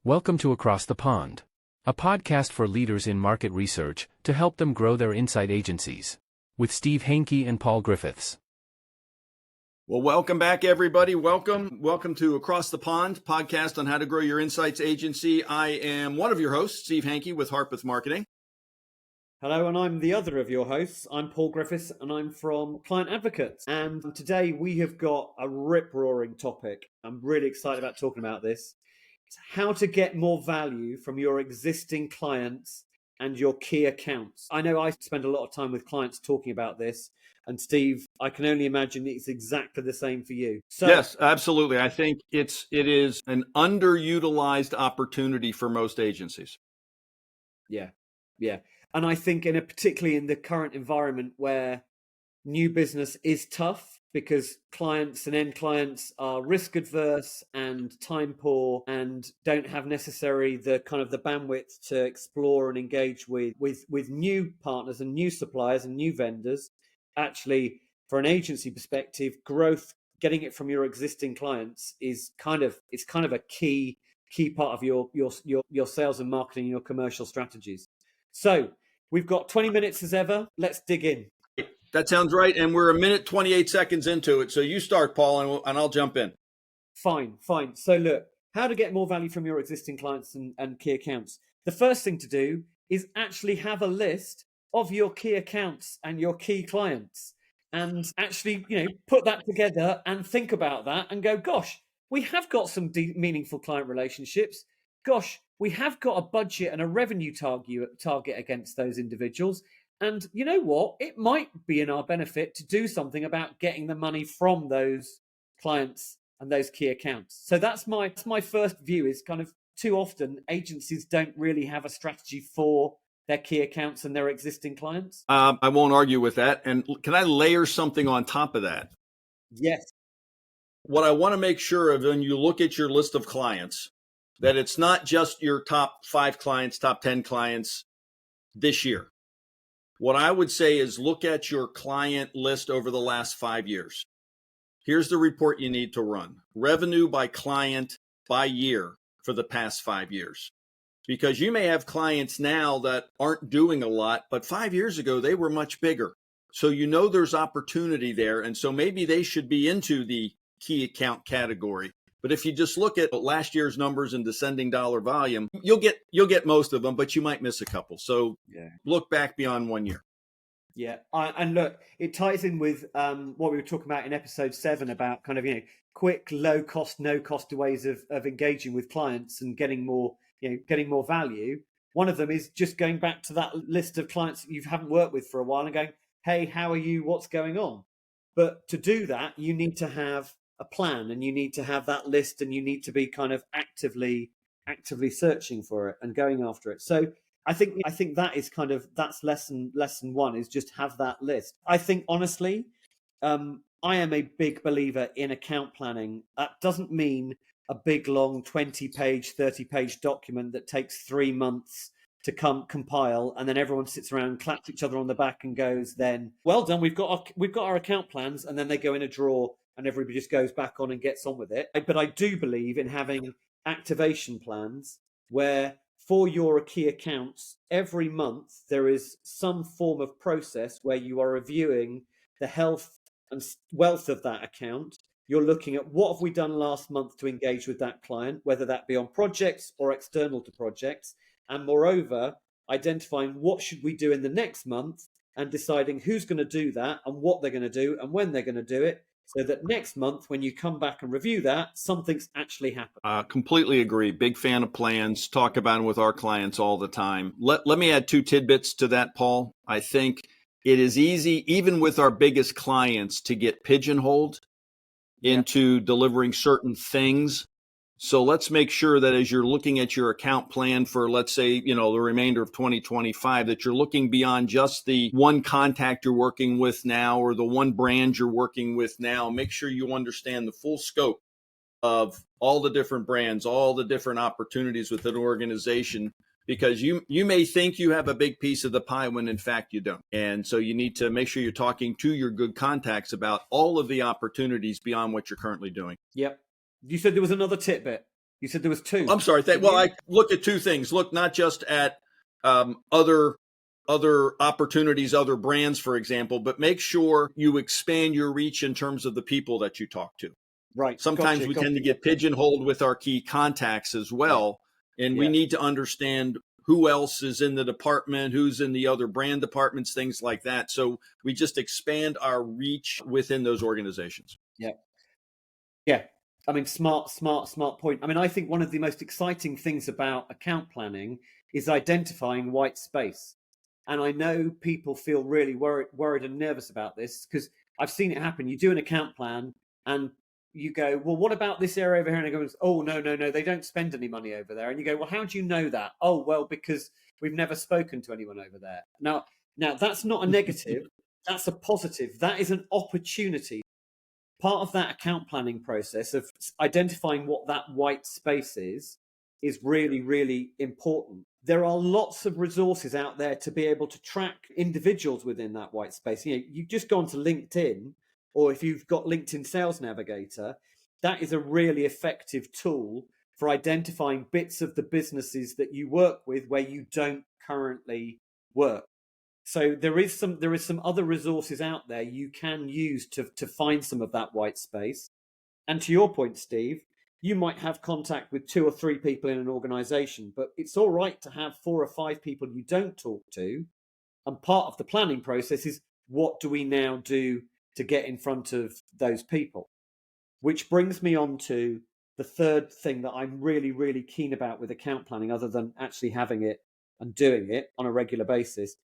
Welcome to Across the Pond, a podcast for leaders in market research to help them grow their insight agencies, with Steve Henke and Paul Griffiths. Well, welcome back, everybody. Welcome to Across the Pond, podcast on how to grow your insights agency. I am one of your hosts, Steve Henke with Harpeth Marketing. Hello, and I'm the other of your hosts. I'm Paul Griffiths, and I'm from Client Advocates. And today we have got a rip-roaring topic. I'm really excited about talking about this. It's how to get more value from your existing clients and your key accounts. I know I spend a lot of time with clients talking about this. And Steve, I can only imagine it's exactly the same for you. So, yes, absolutely. I think it is an underutilized opportunity for most agencies. Yeah. And I think particularly in the current environment where new business is tough because clients and end clients are risk adverse and time poor and don't have necessarily the bandwidth to explore and engage with new partners and new suppliers and new vendors. Actually, for an agency perspective, growth, getting it from your existing clients is kind of a key part of your sales and marketing and your commercial strategies. So we've got 20 minutes as ever. Let's dig in. That sounds right. And we're a minute, 28 seconds into it. So you start, Paul, and I'll jump in. Fine. So look, how to get more value from your existing clients and key accounts. The first thing to do is actually have a list of your key accounts and your key clients and actually, put that together and think about that and go, gosh, we have got some meaningful client relationships. Gosh, we have got a budget and a revenue target against those individuals. And you know what? It might be in our benefit to do something about getting the money from those clients and those key accounts. So that's my first view is kind of too often agencies don't really have a strategy for their key accounts and their existing clients. I won't argue with that. And can I layer something on top of that? Yes. What I want to make sure of when you look at your list of clients, that it's not just your top 5 clients, top 10 clients this year. What I would say is look at your client list over the last 5 years. Here's the report you need to run. Revenue by client by year for the past 5 years. Because you may have clients now that aren't doing a lot, but 5 years ago, they were much bigger. So there's opportunity there. And so maybe they should be into the key account category. But if you just look at last year's numbers and descending dollar volume, you'll get most of them, but you might miss a couple. So Look back beyond 1 year. Yeah, and look, it ties in with what we were talking about in episode 7 about kind of quick, low cost, no cost ways of engaging with clients and getting more value. One of them is just going back to that list of clients that you haven't worked with for a while and going, hey, how are you? What's going on? But to do that, you need to have a plan and you need to have that list and you need to be kind of actively searching for it and going after it. So I think that is that's lesson 1 is just have that list. I think honestly, I am a big believer in account planning. That doesn't mean a big long 20-page, 30-page document that takes 3 months to compile, and then everyone sits around, claps each other on the back, and goes, "Then well done, we've got our account plans," and then they go in a drawer, and everybody just goes back on and gets on with it. But I do believe in having activation plans where, for your key accounts, every month there is some form of process where you are reviewing the health and wealth of that account. You're looking at what have we done last month to engage with that client, whether that be on projects or external to projects. And moreover, identifying what should we do in the next month and deciding who's going to do that and what they're going to do and when they're going to do it. So that next month, when you come back and review that, something's actually happened. Completely agree. Big fan of plans. Talk about them with our clients all the time. Let me add 2 tidbits to that, Paul. I think it is easy, even with our biggest clients, to get pigeonholed into delivering certain things. So let's make sure that as you're looking at your account plan for, let's say, the remainder of 2025, that you're looking beyond just the one contact you're working with now or the one brand you're working with now. Make sure you understand the full scope of all the different brands, all the different opportunities within an organization, because you may think you have a big piece of the pie when in fact you don't. And so you need to make sure you're talking to your good contacts about all of the opportunities beyond what you're currently doing. Yep. You said there was another tidbit. You said there was two. I'm sorry. Well, I look at two things. Look not just at other opportunities, other brands, for example, but make sure you expand your reach in terms of the people that you talk to. Right. Sometimes we tend to get pigeonholed with our key contacts as well. Yeah. And we need to understand who else is in the department, who's in the other brand departments, things like that. So we just expand our reach within those organizations. Yeah. Yeah. I mean, smart point. I mean, I think one of the most exciting things about account planning is identifying white space. And I know people feel really worried and nervous about this because I've seen it happen. You do an account plan and you go, well, what about this area over here? And it goes, oh, no, they don't spend any money over there. And you go, well, how do you know that? Oh, well, because we've never spoken to anyone over there. Now that's not a negative. That's a positive. That is an opportunity. Part of that account planning process of identifying what that white space is really, really important. There are lots of resources out there to be able to track individuals within that white space. You just go onto LinkedIn, or if you've got LinkedIn Sales Navigator, that is a really effective tool for identifying bits of the businesses that you work with where you don't currently work. So there is some other resources out there you can use to find some of that white space. And to your point, Steve, you might have contact with 2 or 3 people in an organization, but it's all right to have 4 or 5 people you don't talk to. And part of the planning process is, what do we now do to get in front of those people? Which brings me on to the third thing that I'm really, really keen about with account planning, other than actually having it and doing it on a regular basis.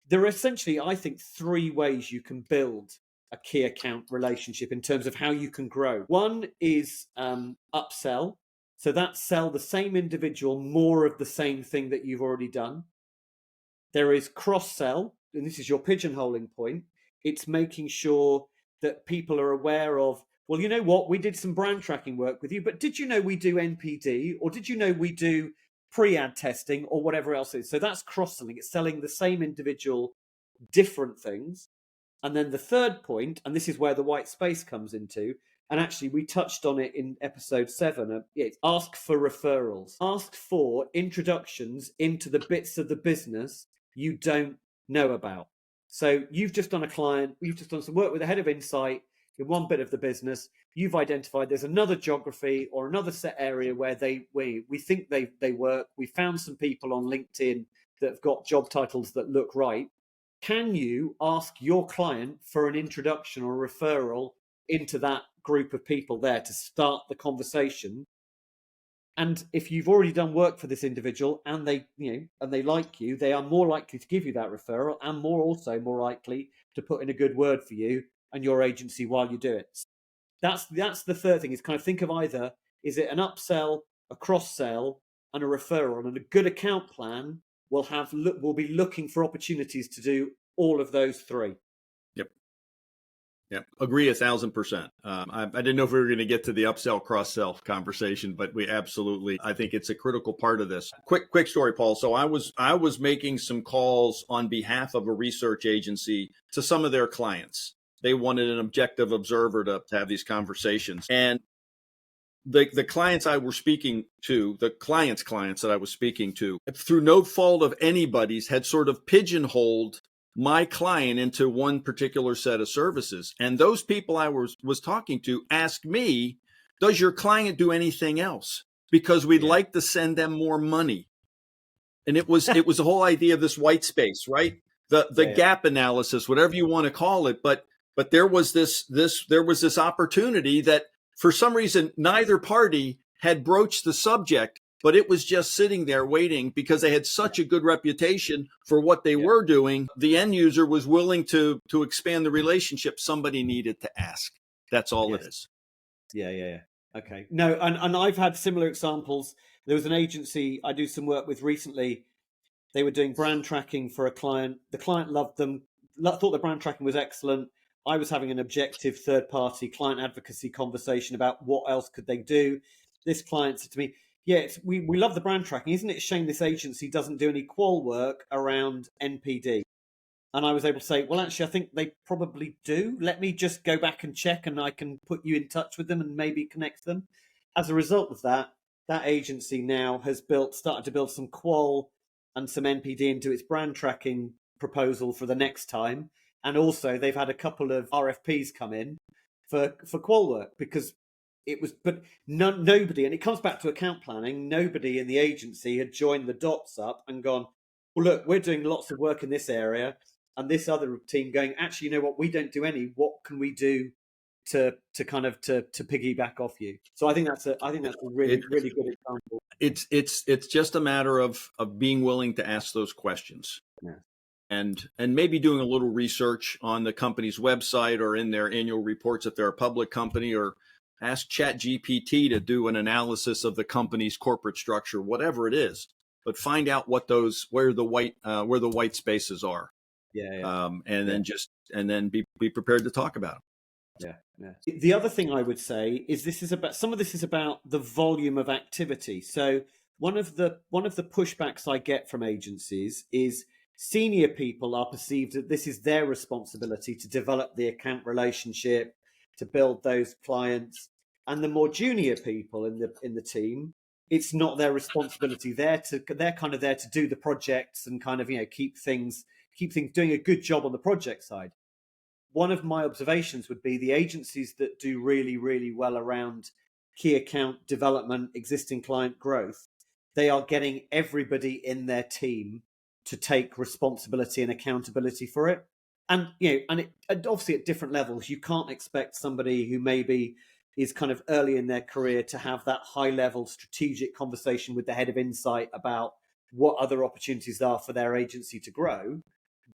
There are essentially, I think, 3 ways you can build a key account relationship in terms of how you can grow. One is upsell. So that's sell the same individual more of the same thing that you've already done. There is cross-sell, and this is your pigeonholing point. It's making sure that people are aware of, well, you know what, we did some brand tracking work with you, but did you know we do NPD, or did you know we do pre-ad testing, or whatever else it is? So that's cross-selling. It's selling the same individual different things. And then the third point, and this is where the white space comes into, and actually we touched on it in episode 7, it's ask for referrals. Ask for introductions into the bits of the business you don't know about. So you've just done you've just done some work with the head of insight in one bit of the business. You've identified there's another geography or another set area where we think they work. We found some people on LinkedIn that have got job titles that look right. Can you ask your client for an introduction or referral into that group of people there to start the conversation? And if you've already done work for this individual and they like you, they are more likely to give you that referral, and more likely to put in a good word for you and your agency while you do it. That's the third thing, is kind of think of either, is it an upsell, a cross-sell, and a referral? And a good account plan will be looking for opportunities to do all of those 3. Yep. Agree 1,000%. I didn't know if we were going to get to the upsell cross-sell conversation, but we absolutely, I think it's a critical part of this. Quick story, Paul. So I was making some calls on behalf of a research agency to some of their clients. They wanted an objective observer to have these conversations. And the clients I was speaking to, the clients that I was speaking to, through no fault of anybody's, had sort of pigeonholed my client into one particular set of services. And those people I was talking to asked me, does your client do anything else? Because we'd like to send them more money. And it was the whole idea of this white space, right? The gap analysis, whatever you want to call it. But there was this opportunity that for some reason neither party had broached the subject, but it was just sitting there waiting because they had such a good reputation for what they were doing. The end user was willing to expand the relationship. Somebody needed to ask. That's all it is. Yeah. Okay. No, and I've had similar examples. There was an agency I do some work with recently. They were doing brand tracking for a client. The client loved them, thought the brand tracking was excellent. I was having an objective third-party client advocacy conversation about what else could they do. This client said to me, we love the brand tracking. Isn't it a shame this agency doesn't do any qual work around NPD? And I was able to say, well, actually, I think they probably do. Let me just go back and check, and I can put you in touch with them and maybe connect them. As a result of that, that agency now has started to build some qual and some NPD into its brand tracking proposal for the next time. And also they've had a couple of RFPs come in for qual work, because it was, but nobody, and it comes back to account planning, nobody in the agency had joined the dots up and gone, well, look, we're doing lots of work in this area, and this other team going, actually, you know what, we don't do any. What can we do to piggyback off you? So I think that's a really good example. It's just a matter of being willing to ask those questions. Yeah. And maybe doing a little research on the company's website or in their annual reports if they're a public company, or ask ChatGPT to do an analysis of the company's corporate structure, whatever it is. But find out where the white spaces are. And then be prepared to talk about them. Yeah. The other thing I would say is some of this is about the volume of activity. So one of the pushbacks I get from agencies is senior people are perceived that this is their responsibility to develop the account relationship, to build those clients, and the more junior people in the team, it's not their responsibility. They're kind of there to do the projects and kind of, you know, keep things doing a good job on the project side. One of my observations would be the agencies that do really, really well around key account development, existing client growth, they are getting everybody in their team to take responsibility and accountability for it. And, you know, and obviously at different levels, you can't expect somebody who maybe is kind of early in their career to have that high level strategic conversation with the head of insight about what other opportunities are for their agency to grow.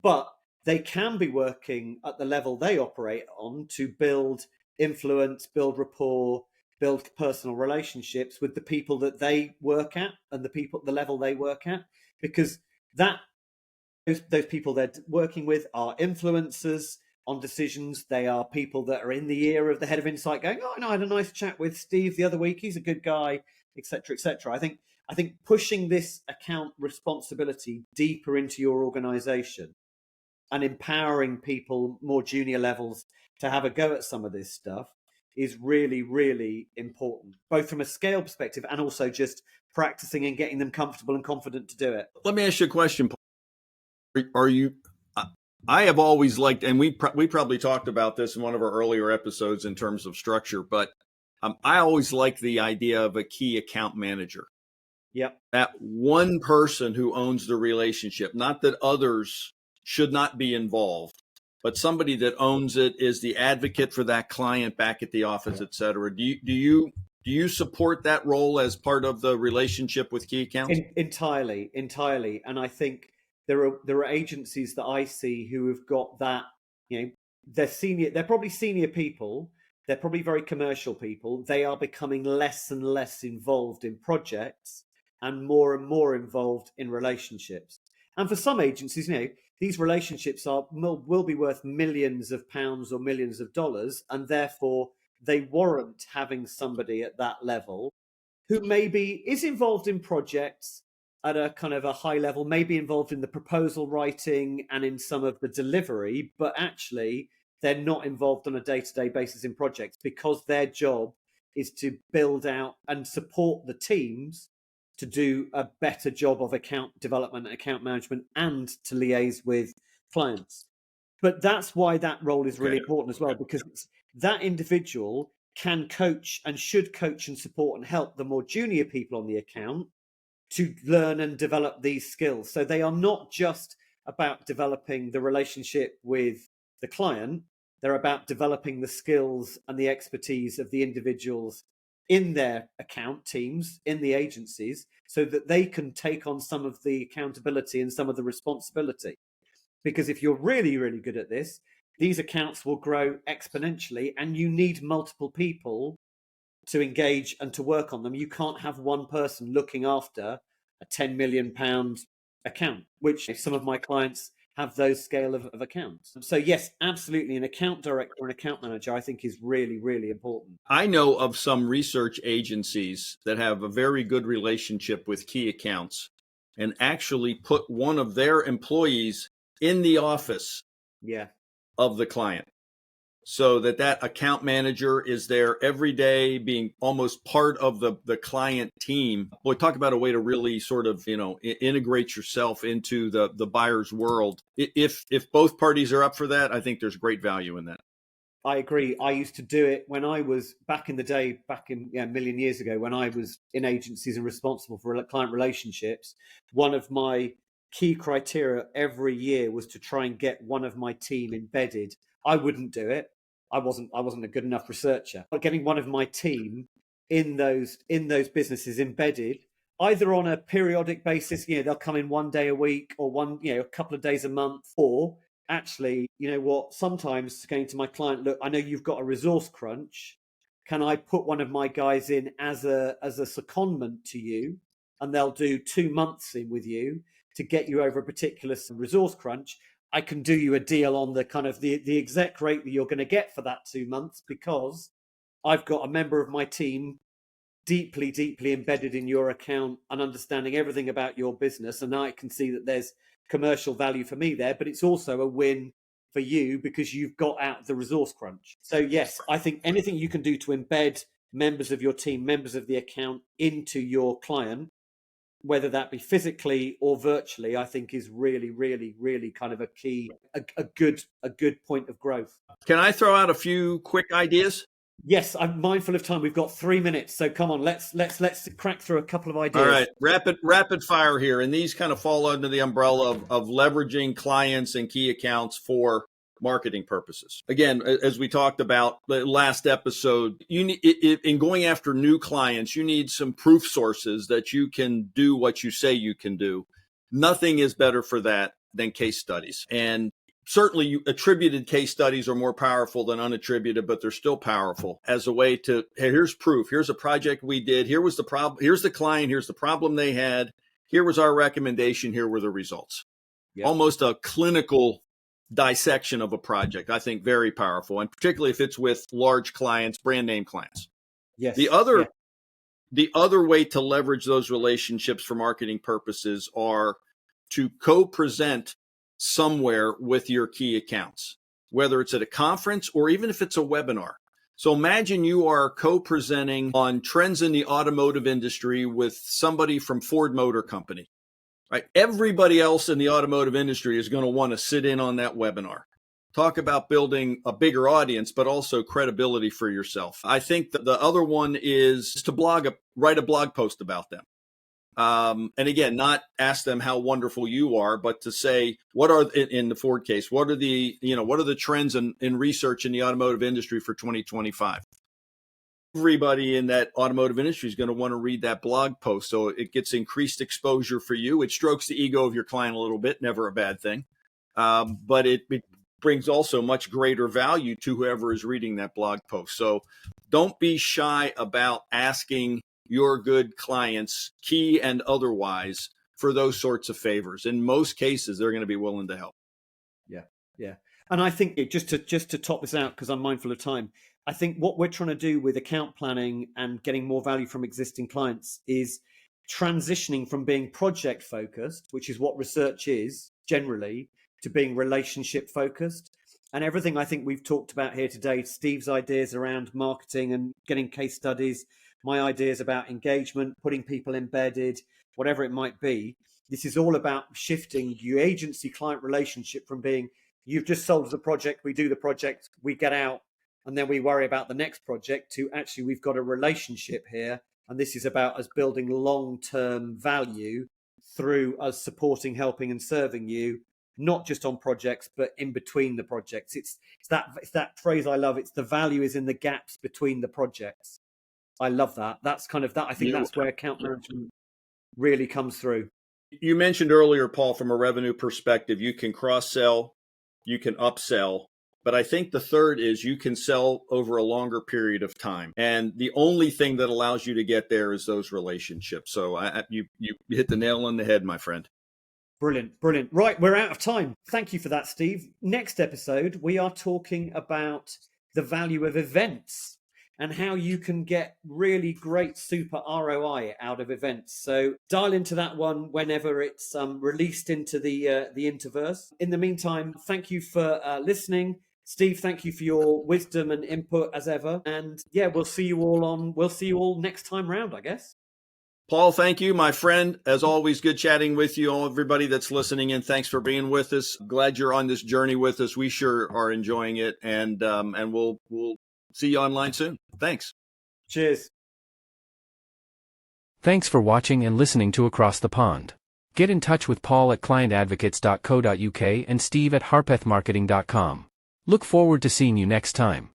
But they can be working at the level they operate on to build influence, build rapport, build personal relationships with the people that they work at and the level they work at, because those people they're working with are influencers on decisions. They are people that are in the ear of the head of insight going, oh, no, I had a nice chat with Steve the other week. He's a good guy, etc., etc. I think pushing this account responsibility deeper into your organization and empowering people more junior levels to have a go at some of this stuff is really, really important, both from a scale perspective and also just practicing and getting them comfortable and confident to do it. Let me ask you a question, Paul. I have always liked, and we probably talked about this in one of our earlier episodes in terms of structure, but I always like the idea of a key account manager. Yep. That one person who owns the relationship, not that others should not be involved, but somebody that owns it, is the advocate for that client back at the office, et cetera. Do you support that role as part of the relationship with key accounts? Entirely. And I think there are agencies that I see who have got that, you know, they're probably senior people, they're probably very commercial people. They are becoming less and less involved in projects and more involved in relationships. And for some agencies, you know, these relationships will be worth millions of pounds or millions of dollars, and therefore they warrant having somebody at that level who maybe is involved in projects at a kind of a high level, maybe involved in the proposal writing and in some of the delivery, but actually they're not involved on a day-to-day basis in projects, because their job is to build out and support the teams to do a better job of account development, account management, and to liaise with clients. But that's why that role is really important as well, because that individual can coach and should coach and support and help the more junior people on the account to learn and develop these skills. So they are not just about developing the relationship with the client, they're about developing the skills and the expertise of the individuals in their account teams, in the agencies, so that they can take on some of the accountability and some of the responsibility. Because if you're really, really good at this, these accounts will grow exponentially, and you need multiple people to engage and to work on them. You can't have one person looking after a £10 million account, which some of my clients have those scale of accounts. So yes, absolutely. An account director or an account manager, I think, is really, really important. I know of some research agencies that have a very good relationship with key accounts and actually put one of their employees in the office of the client. so that account manager is there every day, being almost part of the client team. Boy, talk about a way to really sort of, integrate yourself into the buyer's world. If both parties are up for that, I think there's great value in that. I agree. I used to do it when I was back in the day, back in a million years ago, when I was in agencies and responsible for client relationships. One of my key criteria every year was to try and get one of my team embedded. I wouldn't do it. I wasn't a good enough researcher. But getting one of my team in those businesses embedded, either on a periodic basis, they'll come in one day a week, or a couple of days a month, or actually, you know what, sometimes going to my client, look, I know you've got a resource crunch. Can I put one of my guys in as a secondment to you, and they'll do 2 months in with you to get you over a particular resource crunch? I can do you a deal on the kind of the exec rate that you're going to get for that 2 months, because I've got a member of my team deeply, deeply embedded in your account and understanding everything about your business. And I can see that there's commercial value for me there, but it's also a win for you because you've got out the resource crunch. So yes, I think anything you can do to embed members of your team, members of the account into your client, whether that be physically or virtually, I think is really, really, really kind of a key, a good point of growth. Can I throw out a few quick ideas? Yes, I'm mindful of time. We've got 3 minutes, so come on, let's crack through a couple of ideas. All right, rapid fire here, and these kind of fall under the umbrella of leveraging clients and key accounts for marketing purposes. Again, as we talked about the last episode, you need, in going after new clients, you need some proof sources that you can do what you say you can do. Nothing is better for that than case studies. And certainly attributed case studies are more powerful than unattributed, but they're still powerful as a way to, hey, here's proof. Here's a project we did. Here was the problem. Here's the client. Here's the problem they had. Here was our recommendation. Here were the results. Yep. Almost a clinical dissection of a project. I think very powerful, and particularly if it's with large clients, brand name clients. Yes. The other way to leverage those relationships for marketing purposes are to co-present somewhere with your key accounts, whether it's at a conference or even if it's a webinar. So imagine you are co-presenting on trends in the automotive industry with somebody from Ford Motor Company, right? Everybody else in the automotive industry is going to want to sit in on that webinar. Talk about building a bigger audience, but also credibility for yourself. I think that the other one is to write a blog post about them. And again, not ask them how wonderful you are, but to say, what are, in the Ford case, what are the trends in research in the automotive industry for 2025? Everybody in that automotive industry is going to want to read that blog post. So it gets increased exposure for you. It strokes the ego of your client a little bit, never a bad thing. But it brings also much greater value to whoever is reading that blog post. So don't be shy about asking your good clients, key and otherwise, for those sorts of favors. In most cases, they're going to be willing to help. Yeah. And I think just to top this out, because I'm mindful of time, I think what we're trying to do with account planning and getting more value from existing clients is transitioning from being project focused, which is what research is generally, to being relationship focused. And everything I think we've talked about here today, Steve's ideas around marketing and getting case studies, my ideas about engagement, putting people embedded, whatever it might be. This is all about shifting your agency client relationship from being, you've just sold the project, we do the project, we get out, and then we worry about the next project, to actually, we've got a relationship here. And this is about us building long-term value through us supporting, helping and serving you, not just on projects, but in between the projects. It's that phrase I love. It's the value is in the gaps between the projects. I love that. That's kind of that. I think that's where account management really comes through. You mentioned earlier, Paul, from a revenue perspective, you can cross-sell, you can upsell, but I think the third is you can sell over a longer period of time. And the only thing that allows you to get there is those relationships. So you hit the nail on the head, my friend. Brilliant. Right, we're out of time. Thank you for that, Steve. Next episode, we are talking about the value of events and how you can get really great super ROI out of events. So dial into that one whenever it's released into the interverse. In the meantime, thank you for listening. Steve, thank you for your wisdom and input as ever. And yeah, we'll see you all next time round, I guess. Paul, thank you, my friend. As always, good chatting with you. All everybody that's listening in, thanks for being with us. Glad you're on this journey with us. We sure are enjoying it, and we'll see you online soon. Thanks. Cheers. Thanks for watching and listening to Across the Pond. Get in touch with Paul at clientadvocates.co.uk and Steve at harpethmarketing.com. Look forward to seeing you next time.